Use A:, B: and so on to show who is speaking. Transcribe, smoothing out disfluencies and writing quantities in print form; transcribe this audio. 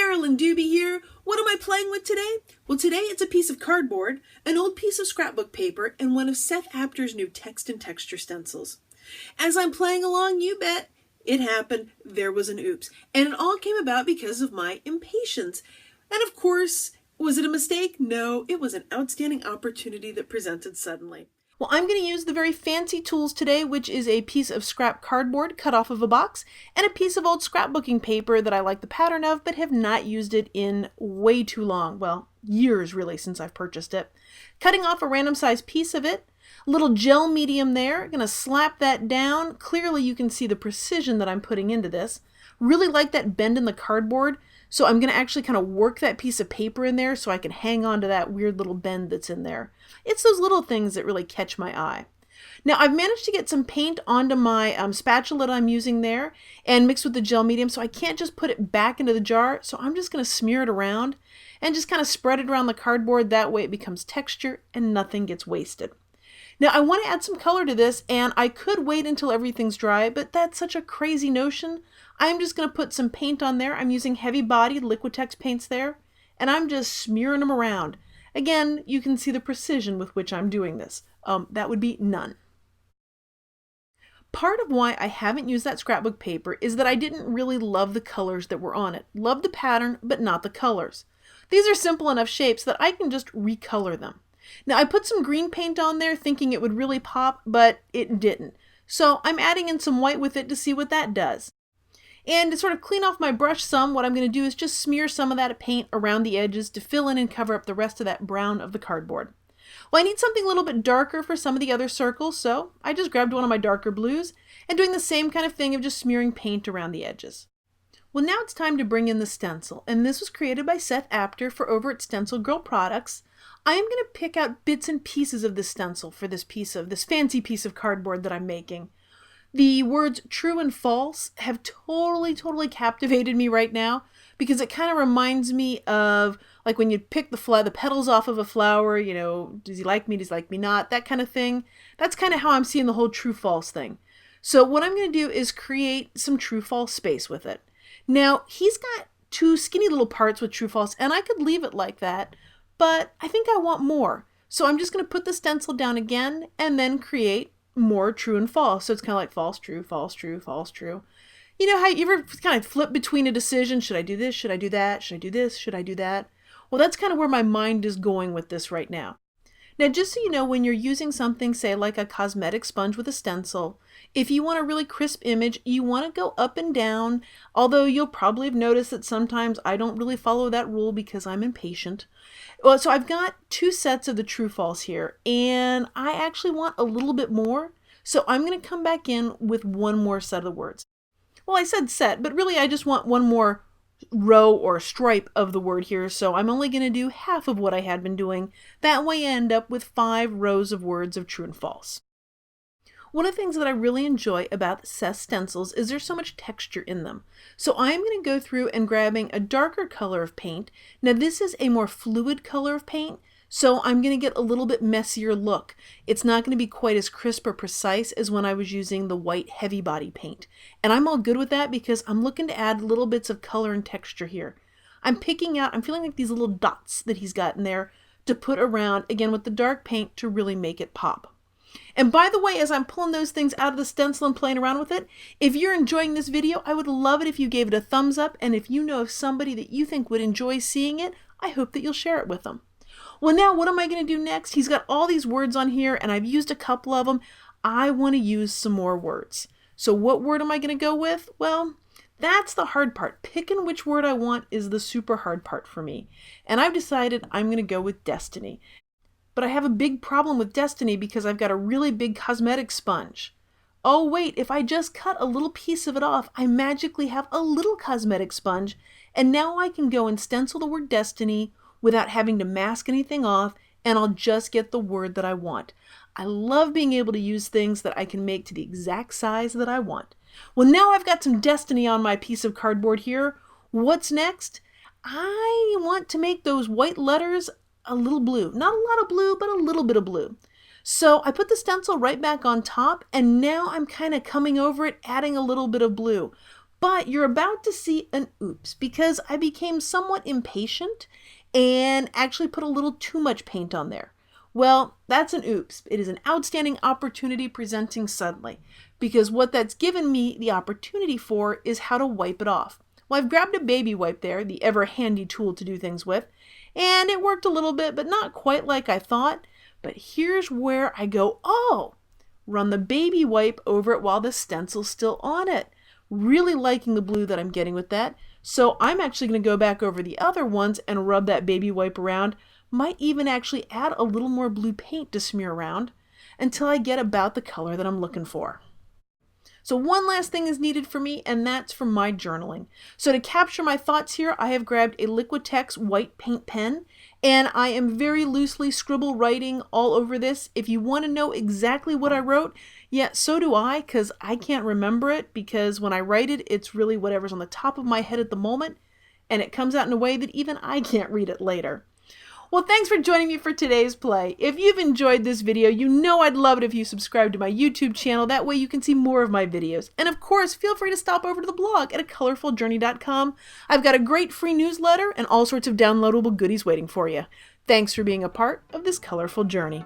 A: Carolyn Dube here. What am I playing with today? Well, today it's a piece of cardboard, an old piece of scrapbook paper, and one of Seth Apter's new text and texture stencils. As I'm playing along, you bet, it happened. There was an oops. And it all came about because of my impatience. And of course, was it a mistake? No, it was an outstanding opportunity that presented suddenly. Well, I'm going to use the very fancy tools today, which is a piece of scrap cardboard cut off of a box and a piece of old scrapbooking paper that I like the pattern of, but have not used it in way too long. Well, years really since I've purchased it. Cutting off a random size piece of it, a little gel medium there, going to slap that down. Clearly you can see the precision that I'm putting into this. Really like that bend in the cardboard, so I'm going to actually kind of work that piece of paper in there so I can hang on to that weird little bend that's in there. It's those little things that really catch my eye. Now I've managed to get some paint onto my spatula that I'm using there and mixed with the gel medium, so I can't just put it back into the jar, so I'm just going to smear it around and just kind of spread it around the cardboard. That way it becomes texture and nothing gets wasted. Now I want to add some color to this, and I could wait until everything's dry, but that's such a crazy notion. I'm just going to put some paint on there. I'm using heavy-bodied Liquitex paints there, and I'm just smearing them around. Again, you can see the precision with which I'm doing this. That would be none. Part of why I haven't used that scrapbook paper is that I didn't really love the colors that were on it. Loved the pattern, but not the colors. These are simple enough shapes that I can just recolor them. Now I put some green paint on there thinking it would really pop, but it didn't. So I'm adding in some white with it to see what that does. And to sort of clean off my brush some, what I'm going to do is just smear some of that paint around the edges to fill in and cover up the rest of that brown of the cardboard. Well, I need something a little bit darker for some of the other circles, so I just grabbed one of my darker blues and doing the same kind of thing of just smearing paint around the edges. Well, now it's time to bring in the stencil, and this was created by Seth Apter for over at Stencil Girl Products. I am going to pick out bits and pieces of this stencil for this fancy piece of cardboard that I'm making. The words true and false have totally captivated me right now because it kind of reminds me of like when you pick the petals off of a flower, you know, does he like me, does he like me not, that kind of thing. That's kind of how I'm seeing the whole true false thing. So what I'm going to do is create some true false space with it. Now he's got two skinny little parts with true false, and I could leave it like that, but I think I want more. So I'm just going to put the stencil down again and then create more true and false. So it's kind of like false, true, false, true, false, true. You know how you ever kind of flip between a decision? Should I do this? Should I do that? Should I do this? Should I do that? Well, that's kind of where my mind is going with this right now. Now, just so you know, when you're using something, say like a cosmetic sponge with a stencil, if you want a really crisp image, you want to go up and down, although you'll probably have noticed that sometimes I don't really follow that rule because I'm impatient. Well, so I've got two sets of the true false here, and I actually want a little bit more, so I'm going to come back in with one more set of the words. Well, I said set, but really I just want one more row or stripe of the word here, so I'm only going to do half of what I had been doing. That way I end up with 5 rows of words of true and false. One of the things that I really enjoy about Seth stencils is there's so much texture in them. So I'm going to go through and grabbing a darker color of paint. Now this is a more fluid color of paint, so I'm going to get a little bit messier look. It's not going to be quite as crisp or precise as when I was using the white heavy body paint. And I'm all good with that because I'm looking to add little bits of color and texture here. I'm feeling like these little dots that he's got in there to put around, again with the dark paint, to really make it pop. And by the way, as I'm pulling those things out of the stencil and playing around with it, if you're enjoying this video, I would love it if you gave it a thumbs up, and if you know of somebody that you think would enjoy seeing it, I hope that you'll share it with them. Well, now what am I going to do next? He's got all these words on here, and I've used a couple of them. I want to use some more words. So what word am I going to go with? Well, that's the hard part. Picking which word I want is the super hard part for me. And I've decided I'm going to go with destiny. But I have a big problem with destiny because I've got a really big cosmetic sponge. Oh wait, if I just cut a little piece of it off, I magically have a little cosmetic sponge, and now I can go and stencil the word destiny without having to mask anything off, and I'll just get the word that I want. I love being able to use things that I can make to the exact size that I want. Well, now I've got some destiny on my piece of cardboard here. What's next? I want to make those white letters a little blue. Not a lot of blue, but a little bit of blue. So I put the stencil right back on top, and now I'm kind of coming over it, adding a little bit of blue. But you're about to see an oops because I became somewhat impatient and actually put a little too much paint on there. Well, that's an oops. It is an outstanding opportunity presenting suddenly, because what that's given me the opportunity for is how to wipe it off. Well, I've grabbed a baby wipe there, the ever handy tool to do things with, and it worked a little bit, but not quite like I thought. But here's where I go, oh, run the baby wipe over it while the stencil's still on it. Really liking the blue that I'm getting with that. So I'm actually going to go back over the other ones and rub that baby wipe around. Might even actually add a little more blue paint to smear around until I get about the color that I'm looking for. So one last thing is needed for me, and that's for my journaling. So to capture my thoughts here, I have grabbed a Liquitex white paint pen, and I am very loosely scribble writing all over this. If you want to know exactly what I wrote, yeah, so do I, because I can't remember it, because when I write it, it's really whatever's on the top of my head at the moment, and it comes out in a way that even I can't read it later. Well, thanks for joining me for today's play. If you've enjoyed this video, you know I'd love it if you subscribe to my YouTube channel. That way you can see more of my videos. And of course, feel free to stop over to the blog at acolorfuljourney.com. I've got a great free newsletter and all sorts of downloadable goodies waiting for you. Thanks for being a part of this colorful journey.